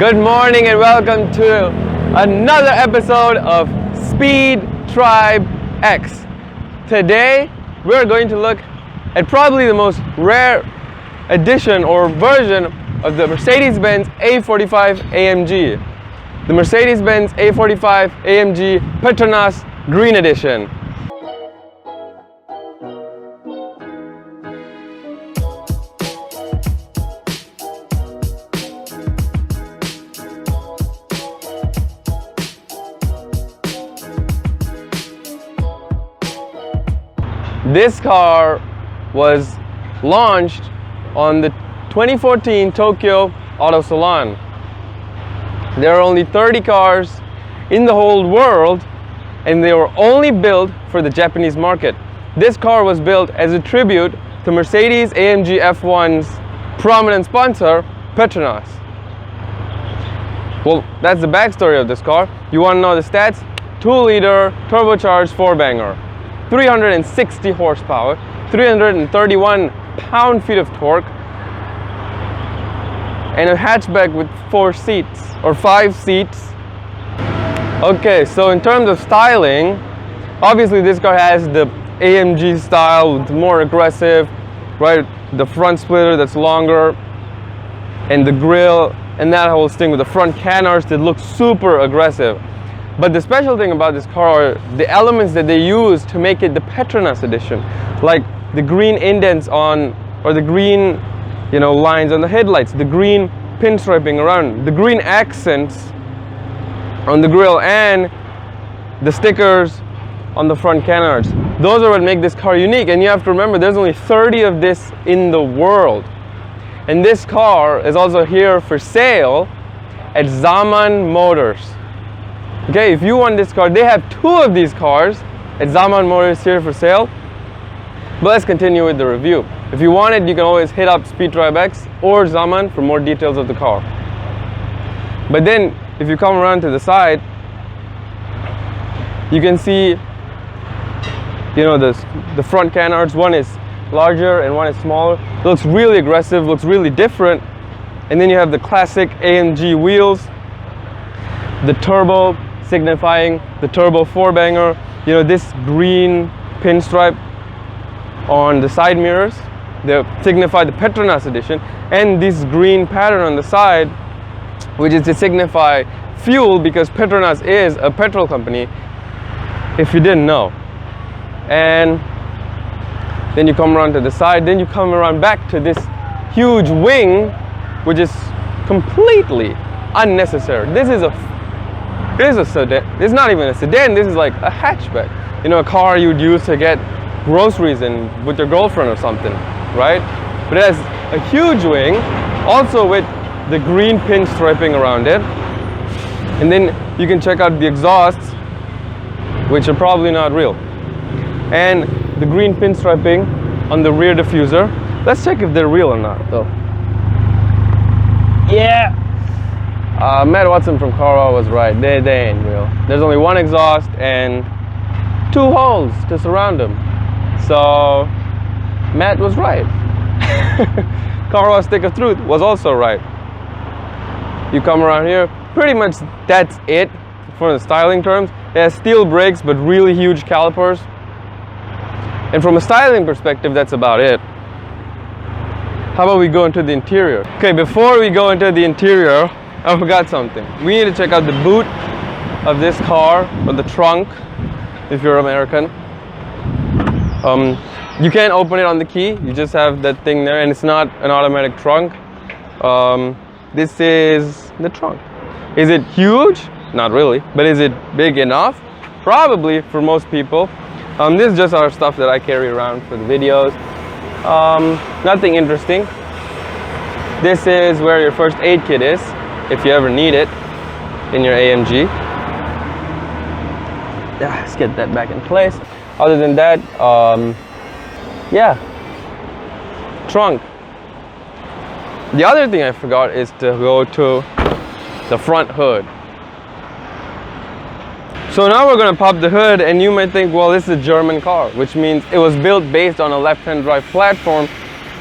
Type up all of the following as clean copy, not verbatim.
Good morning and welcome to another episode of Speed Tribe X. Today we're going to look at probably the most rare edition or version of the Mercedes-Benz A45 AMG. The Mercedes-Benz A45 AMG Petronas Green Edition. This car was launched on the 2014 Tokyo Auto Salon. There are only 30 cars in the whole world and they were only built for the Japanese market. This car was built as a tribute to Mercedes-AMG F1's prominent sponsor, Petronas. Well, that's the backstory of this car. You want to know the stats? 2-liter turbocharged 4-banger. 360 horsepower, 331 pound-feet of torque, and a hatchback with 4 seats or 5 seats. Okay, so in terms of styling, obviously this car has the AMG style with more aggressive, right? The front splitter that's longer, and the grille, and that whole thing with the front canards that looks super aggressive. But the special thing about this car are the elements that they use to make it the Petronas edition, like the green indents on, or the green, lines on the headlights, the green pinstriping around, the green accents on the grille, and the stickers on the front canards. Those are what make this car unique. And you have to remember, there's only 30 of this in the world. And this car is also here for sale at Zaman Motors. Okay, if you want this car, they have 2 of these cars at Zaman Motors here for sale. But let's continue with the review. If you want it, you can always hit up Speed Tribe X or Zaman for more details of the car. But then, if you come around to the side, you can see, the front canards. One is larger and one is smaller. It looks really aggressive, looks really different. And then you have the classic AMG wheels, the turbo signifying the turbo 4-banger, this green pinstripe on the side mirrors, they signify the Petronas edition, and this green pattern on the side, which is to signify fuel, because Petronas is a petrol company, if you didn't know. And then you come around to the side, then you come around back to this huge wing, which is completely unnecessary. This is a sedan. This is not even a sedan, this is like a hatchback. A car you'd use to get groceries in with your girlfriend or something, right? But it has a huge wing, also with the green pinstriping around it. And then you can check out the exhausts, which are probably not real. And the green pinstriping on the rear diffuser. Let's check if they're real or not, though. Yeah! Matt Watson from Carwell was right. They ain't real. There's only one exhaust and 2 holes to surround them. So Matt was right. Carwell's stick of truth was also right. You come around here, pretty much that's it for the styling terms. It has steel brakes but really huge calipers. And from a styling perspective, that's about it. How about we go into the interior? Okay, before we go into the interior, I forgot something. We need to check out the boot of this car, or the trunk, if you're American. You can't open it on the key, you just have that thing there, and it's not an automatic trunk. This is the trunk. Is it huge? Not really, but is it big enough? Probably for most people. This is just our stuff that I carry around for the videos. Nothing interesting. This is where your first aid kit is, if you ever need it in your AMG. Let's get that back in place. Other than that, yeah, trunk. The other thing I forgot is to go to the front hood. So now we're going to pop the hood, and you might think, well, this is a German car, which means it was built based on a left-hand drive platform,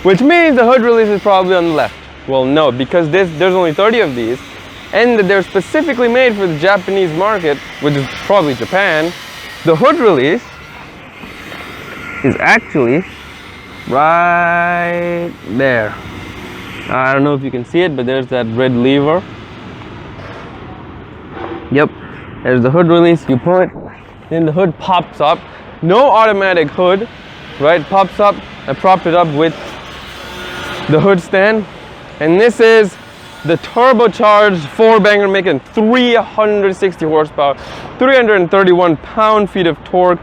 which means the hood release is probably on the left. Well, no, because there's only 30 of these, and that they're specifically made for the Japanese market, which is probably Japan. The hood release is actually right there. I don't know if you can see it, but there's that red lever. Yep, there's the hood release. You pull it, then the hood pops up. No automatic hood, right? Pops up. I propped it up with the hood stand, and this is the turbocharged 4-banger making 360 horsepower, 331 pound-feet of torque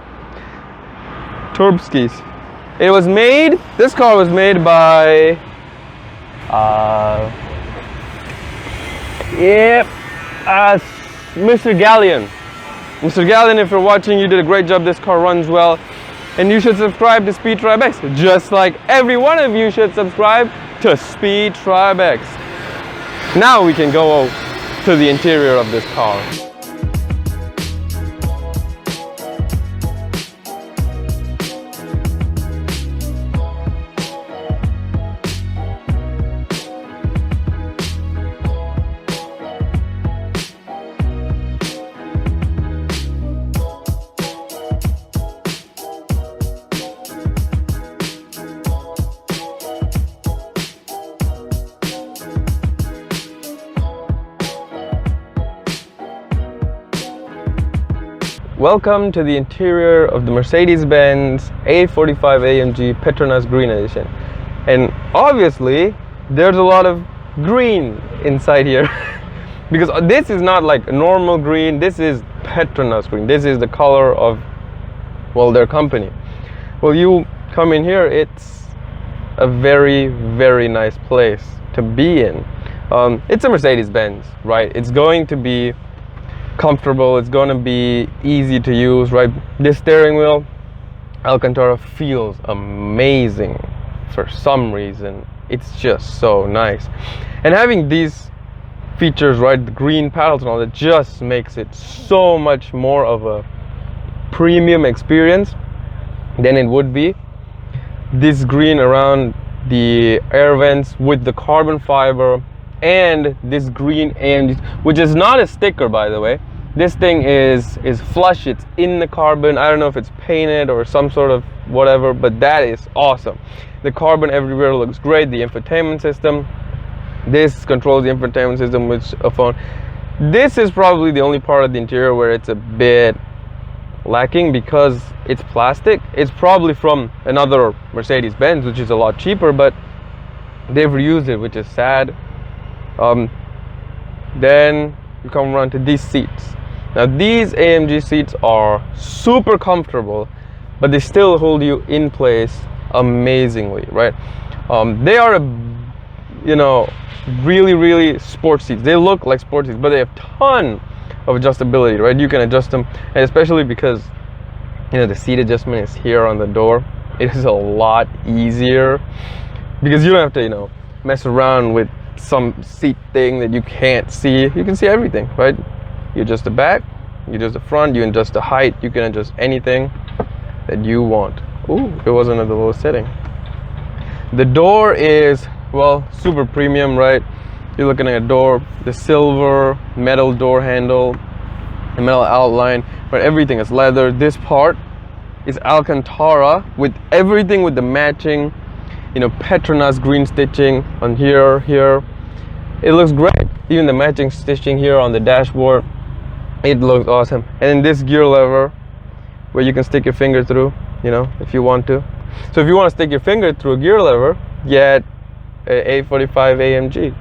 Turbskis. It was made, this car was made by Mr. Gallion. Mr. Gallion, if you're watching, you did a great job. This car runs well, and you should subscribe to Speed Tribe X, just like every one of you should subscribe to Speed Tribe X. Now we can go to the interior of this car. Welcome to the interior of the Mercedes-Benz A45 AMG Petronas Green Edition. And obviously, there's a lot of green inside here. Because this is not like normal green, this is Petronas green. This is the color of, well, their company. Well, you come in here, it's a very, very nice place to be in. It's a Mercedes-Benz, right? It's going to be comfortable, it's going to be easy to use, right? This steering wheel, Alcantara, feels amazing for some reason. It's just so nice. And having these features, right, the green paddles and all that, just makes it so much more of a premium experience than it would be. This green around the air vents with the carbon fiber, and this green AMG, which is not a sticker, by the way. This thing is flush, it's in the carbon. I don't know if it's painted or some sort of whatever, but that is awesome. The carbon everywhere looks great. The infotainment system, this controls the infotainment system with a phone. This is probably the only part of the interior where it's a bit lacking because it's plastic. It's probably from another Mercedes-Benz, which is a lot cheaper, but they've reused it, which is sad. Then you come around to these seats. Now these AMG seats are super comfortable, but they still hold you in place amazingly, right? They are, really, really sports seats. They look like sports seats, but they have ton of adjustability, right? You can adjust them, and especially because, the seat adjustment is here on the door. It is a lot easier because you don't have to, mess around with some seat thing that you can't see. You can see everything, right? You adjust the back, you adjust the front, you adjust the height, you can adjust anything that you want. Ooh, it wasn't at the lowest setting. The door is, well, super premium, right? You're looking at a door, the silver metal door handle, the metal outline, but everything is leather. This part is Alcantara with everything with the matching Petronas green stitching on here. It looks great. Even the matching stitching here on the dashboard, it looks awesome. And then this gear lever where you can stick your finger through, if you want to. So if you want to stick your finger through a gear lever, get a A45 AMG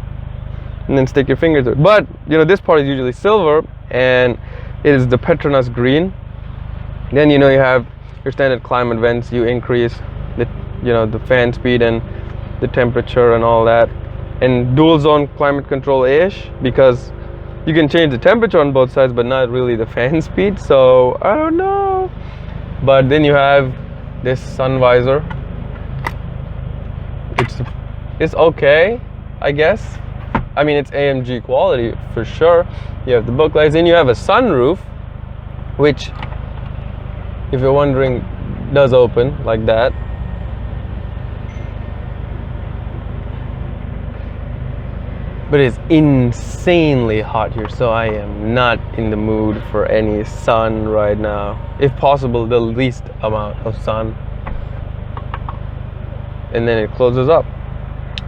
and then stick your finger through. But this part is usually silver and it is the Petronas green. Then you have your standard climate vents. You increase the fan speed and the temperature and all that, and dual zone climate control ish, because you can change the temperature on both sides but not really the fan speed. So I don't know. But then you have this sun visor, which is okay, I guess. I mean, it's AMG quality for sure. You have the book lights, then you have a sunroof, which, if you're wondering, does open like that. but it's insanely hot here, so I am not in the mood for any sun right now. If possible, the least amount of sun. And then it closes up.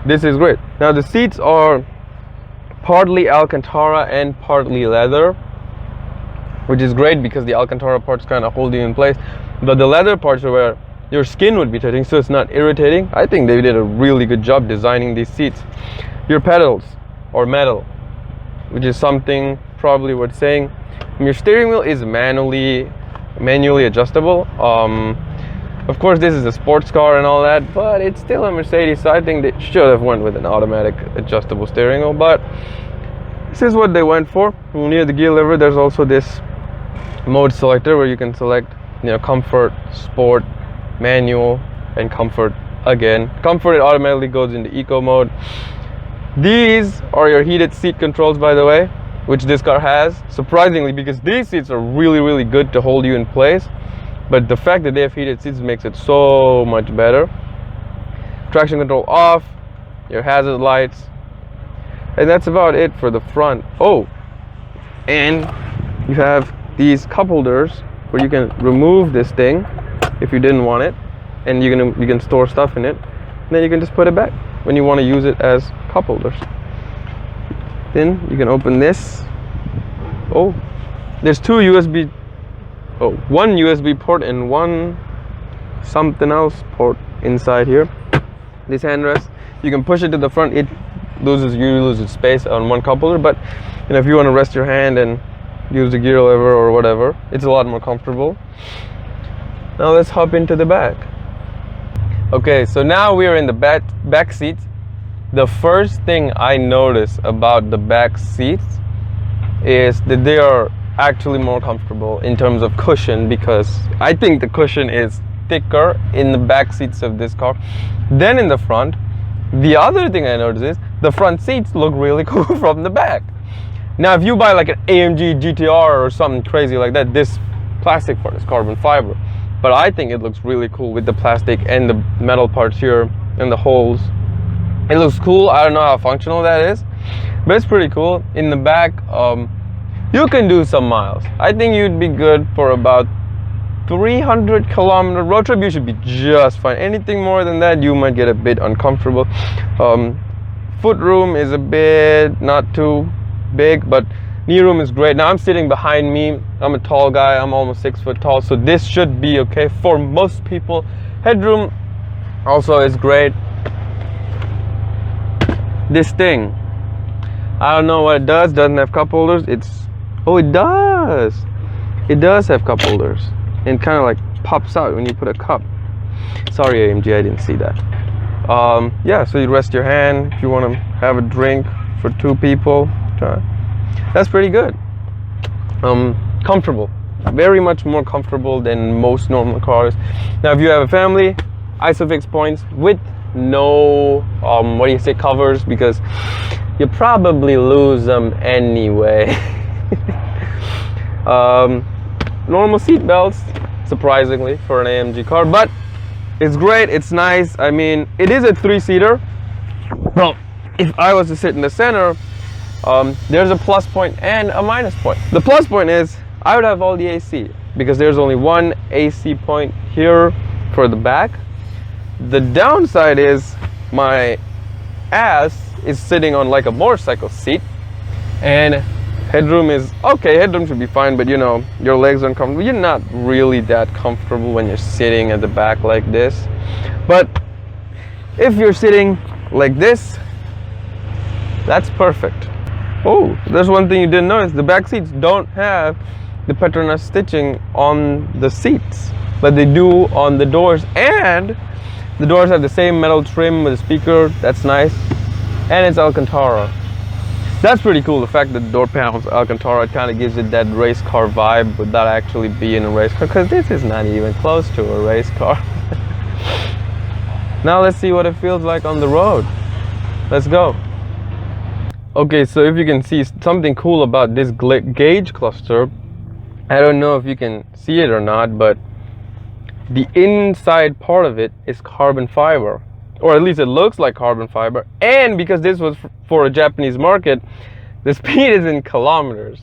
This is great. Now the seats are partly Alcantara and partly leather, which is great because the Alcantara parts kind of hold you in place, but the leather parts are where your skin would be touching, so it's not irritating. I think they did a really good job designing these seats. Your pedals are metal, which is something probably worth saying. And your steering wheel is manually adjustable. Of course, this is a sports car and all that, but it's still a Mercedes, so I think they should have went with an automatic adjustable steering wheel, but this is what they went for. Near the gear lever, there's also this mode selector where you can select, you know, comfort, sport, manual, and comfort again. Comfort, it automatically goes into eco mode. These are your heated seat controls, by the way, which this car has, surprisingly, because these seats are really good to hold you in place. But the fact that they have heated seats makes it so much better. Traction control off, your hazard lights, and that's about it for the front. Oh, and you have these cup holders where you can remove this thing if you didn't want it, and you can store stuff in it, and then you can just put it back when you want to use it as cup holders. Then you can open this. Oh, there's one USB port and one something else port inside here. This handrest, you can push it to the front. It loses space on one cup holder, but you know, if you want to rest your hand and use the gear lever or whatever, it's a lot more comfortable. Now let's hop into the back. Okay, so now we are in the back seats. The first thing I notice about the back seats is that they are actually more comfortable in terms of cushion, because I think the cushion is thicker in the back seats of this car than in the front. The other thing I noticed is the front seats look really cool from the back. Now if you buy like an AMG GTR or something crazy like that, this plastic part is carbon fiber, but I think it looks really cool with the plastic and the metal parts here and the holes. It looks cool. I don't know how functional that is, but it's pretty cool. In the back, you can do some miles. I think you'd be good for about 300 kilometer road trip. You should be just fine. Anything more than that, you might get a bit uncomfortable. Foot room is a bit not too big, but knee room is great. Now I'm sitting behind me. I'm a tall guy. I'm almost 6 foot tall, so this should be okay for most people. Headroom also is great. This thing, I don't know what it does. Doesn't have cup holders. Oh, it does. It does have cup holders. And kind of like pops out when you put a cup. Sorry, AMG, I didn't see that. Yeah, so you rest your hand if you want to have a drink for 2 people. That's pretty good. Comfortable. Very much more comfortable than most normal cars. Now, if you have a family, ISOFIX points with no, covers, because you probably lose them anyway. Normal seat belts, surprisingly, for an AMG car, but it's great. It's nice. I mean, it is a 3-seater. Well, if I was to sit in the center, there's a plus point and a minus point. The plus point is I would have all the AC, because there's only one AC point here for the back. The downside is my ass is sitting on like a motorcycle seat, and headroom is okay. Headroom should be fine, but you know, your legs are uncomfortable. You're not really that comfortable when you're sitting at the back like this. But if you're sitting like this, that's perfect. Oh, there's one thing you didn't notice. The back seats don't have the Petronas stitching on the seats, but they do on the doors, and the doors have the same metal trim with a speaker. That's nice. And it's Alcantara. That's pretty cool. The fact that the door panels are Alcantara, it kind of gives it that race car vibe without actually being a race car, because this is not even close to a race car. Now let's see what it feels like on the road. Let's go. Okay, so if you can see something cool about this gauge cluster, I don't know if you can see it or not, but the inside part of it is carbon fiber. or at least it looks like carbon fiber. And because this was for a Japanese market, the speed is in kilometers.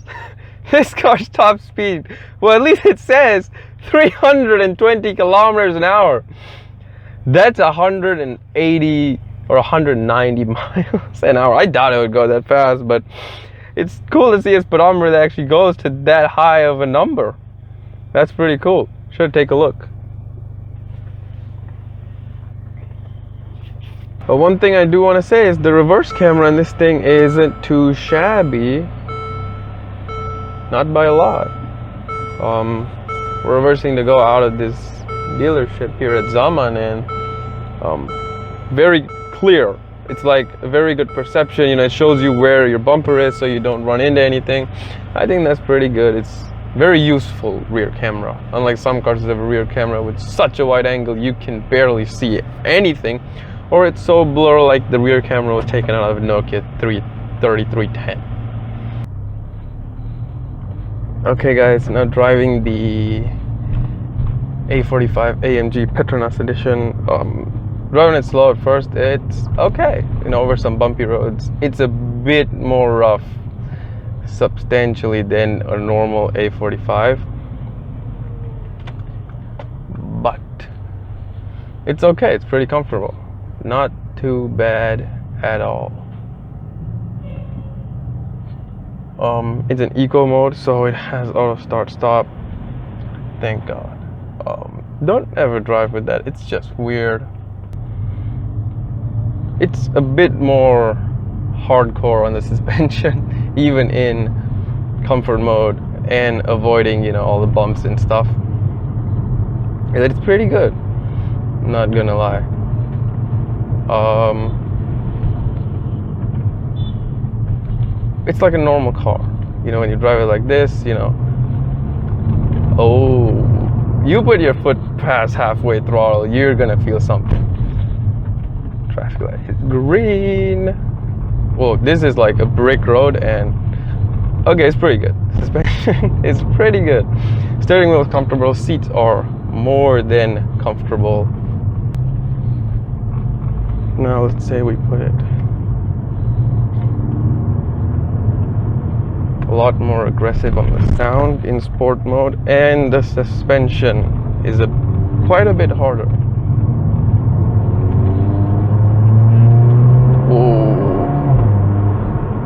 This car's top speed, well, at least it says 320 kilometers an hour. That's 180 or 190 miles an hour. I doubt it would go that fast, but it's cool to see a speedometer that actually goes to that high of a number. That's pretty cool. Should take a look. But one thing I do want to say is the reverse camera in this thing isn't too shabby. Not by a lot. We're reversing to go out of this dealership here at Zaman, and very clear. It's like a very good perception. You know, it shows you where your bumper is so you don't run into anything. I think that's pretty good. It's very useful rear camera. Unlike some cars that have a rear camera with such a wide angle you can barely see anything, or it's so blurry like the rear camera was taken out of a Nokia 3310. Okay guys, now driving the A45 AMG Petronas edition. Driving it slow at first, it's okay. You know, over some bumpy roads, it's a bit more rough substantially than a normal A45, but it's okay. It's pretty comfortable. Not too bad at all. It's an eco mode, so it has auto start stop. Thank God. Don't ever drive with that. It's just weird. It's a bit more hardcore on the suspension, even in comfort mode and avoiding, you know, all the bumps and stuff. And it's pretty good. I'm not gonna lie. It's like a normal car. You know, when you drive it like this, you know. Oh, you put your foot past halfway throttle, you're gonna feel something. Traffic light is green. Well, this is like a brick road, and okay, it's pretty good. Suspension is pretty good. Steering wheel is comfortable. Seats are more than comfortable. Now let's say we put it a lot more aggressive on the sound in sport mode, and the suspension is quite a bit harder.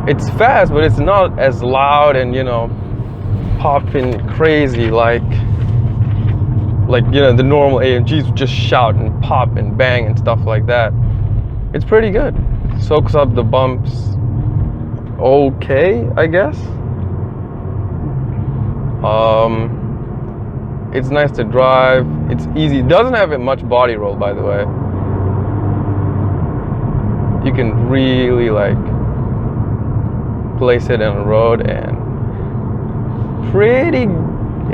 It's fast, but it's not as loud and, you know, popping crazy like you know, the normal AMGs just shout and pop and bang and stuff like that. It's pretty good. It soaks up the bumps okay, I guess. It's nice to drive. It's easy. It doesn't have much body roll, by the way. You can really like place it on the road, and pretty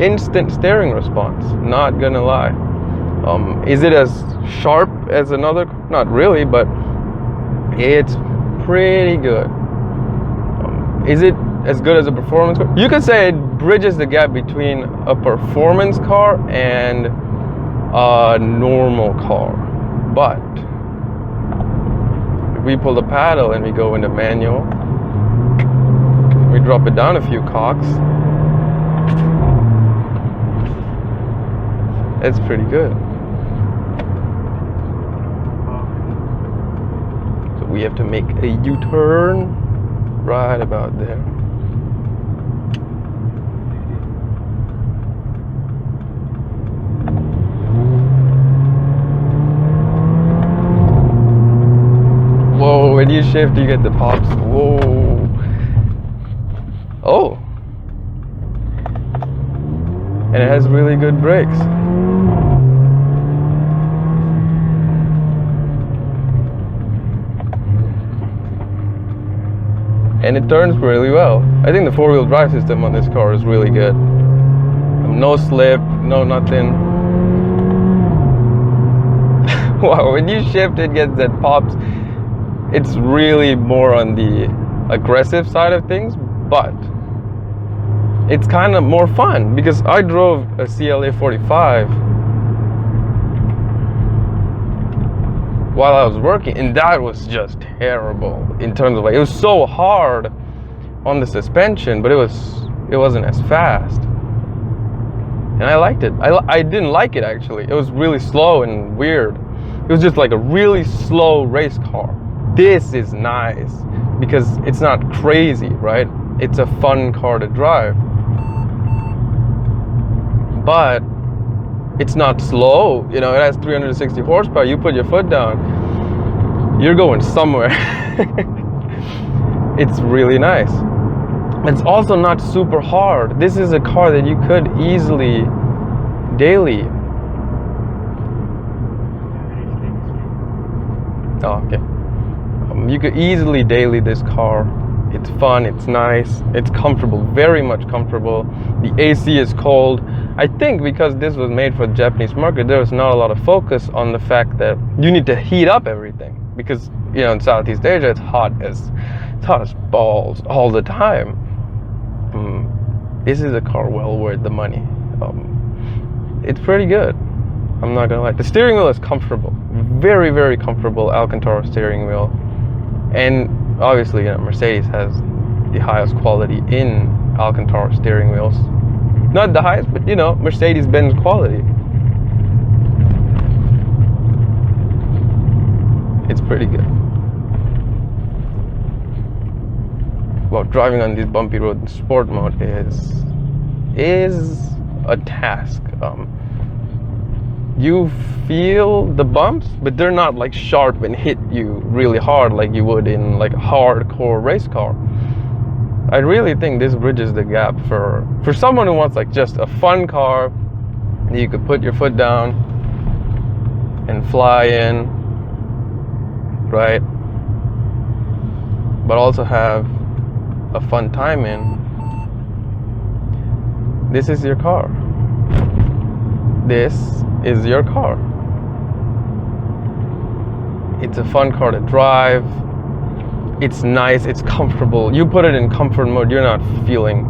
instant steering response, not gonna lie. Is it as sharp as another? Not really, but it's pretty good. Is it as good as a performance car? You could say it bridges the gap between a performance car and a normal car, but if we pull the paddle and we go into manual, we drop it down a few cocks, it's pretty good. So we have to make a U-turn right about there. Whoa, when you shift you get the pops. Whoa. Oh, and it has really good brakes. And it turns really well. I think the four-wheel drive system on this car is really good. No slip, no nothing. Wow, when you shift it gets that pops. It's really more on the aggressive side of things, but it's kind of more fun because I drove a CLA 45 while I was working, and that was just terrible in terms of like, it was so hard on the suspension, but it wasn't as fast, and I liked it. I didn't like it actually. It was really slow and weird. It was just like a really slow race car. This is nice because it's not crazy, right? It's a fun car to drive, but it's not slow. You know, it has 360 horsepower. You put your foot down, you're going somewhere. It's really nice. It's also not super hard. This is a car that you could easily daily. Oh, okay. You could easily daily this car. It's fun, it's nice, it's comfortable, very much comfortable. The AC is cold. I think because this was made for the Japanese market, there was not a lot of focus on the fact that you need to heat up everything, because you know, in Southeast Asia it's hot as balls all the time. This is a car well worth the money. It's pretty good. I'm not gonna lie. The steering wheel is comfortable, very, very comfortable Alcantara steering wheel, and obviously, you know, Mercedes has the highest quality in Alcantara steering wheels. Not the highest, but you know, Mercedes-Benz quality. It's pretty good. Well, driving on these bumpy roads in sport mode is a task. You feel the bumps, but they're not like sharp and hit you really hard like you would in like a hardcore race car. I really think this bridges the gap for someone who wants like just a fun car that you could put your foot down and fly in, right? But also have a fun time in. This is your car. This is your car. It's a fun car to drive. It's nice, it's comfortable. You put it in comfort mode, you're not feeling,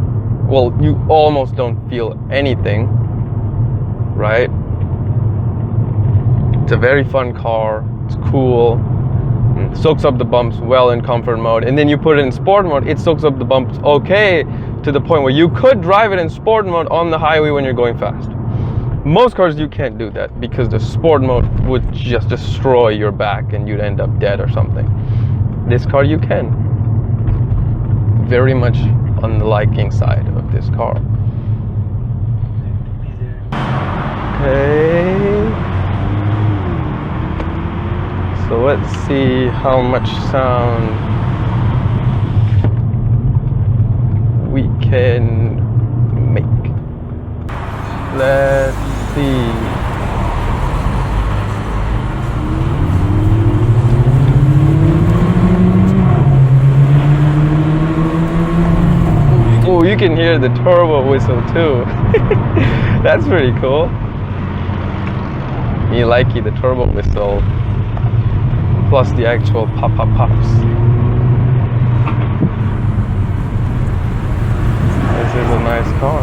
well, you almost don't feel anything, right? It's a very fun car. It's cool. It soaks up the bumps well in comfort mode, and then you put it in sport mode, it soaks up the bumps okay, to the point where you could drive it in sport mode on the highway when you're going fast. Most cars you can't do that because the sport mode would just destroy your back and you'd end up dead or something. This car you can. Very much on the liking side of this car. Okay. So let's see how much sound we can make. Let's see. Oh, you can hear the turbo whistle too. That's pretty cool. Me likey the turbo whistle plus the actual pops. This is a nice car.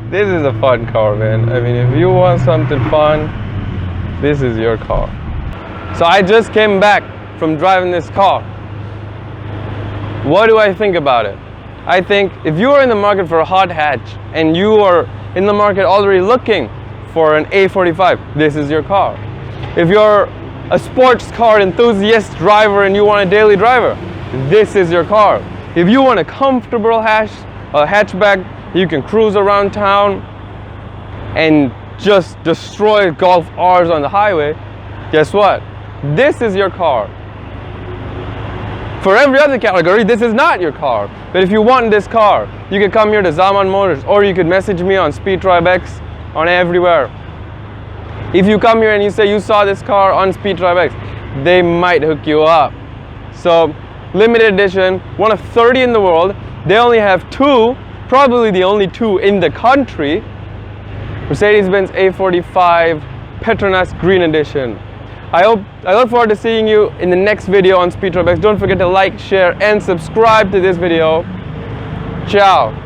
This is a fun car, man. I mean, if you want something fun, this is your car. So I just came back from driving this car. What do I think about it? I think if you are in the market for a hot hatch and you are in the market already looking for an A45, this is your car. If you're a sports car enthusiast driver and you want a daily driver, this is your car. If you want a comfortable hatchback, you can cruise around town and just destroy Golf Rs on the highway, guess what? This is your car. For every other category, this is not your car. But if you want this car, you can come here to Zaman Motors, or you could message me on SpeedDriveX, on everywhere. If you come here and you say you saw this car on SpeedDriveX, they might hook you up. So, limited edition, one of 30 in the world. They only have 2, probably the only 2 in the country. Mercedes-Benz A45 Petronas Green Edition. I look forward to seeing you in the next video on SpeedDriveX. Don't forget to like, share, and subscribe to this video. Ciao.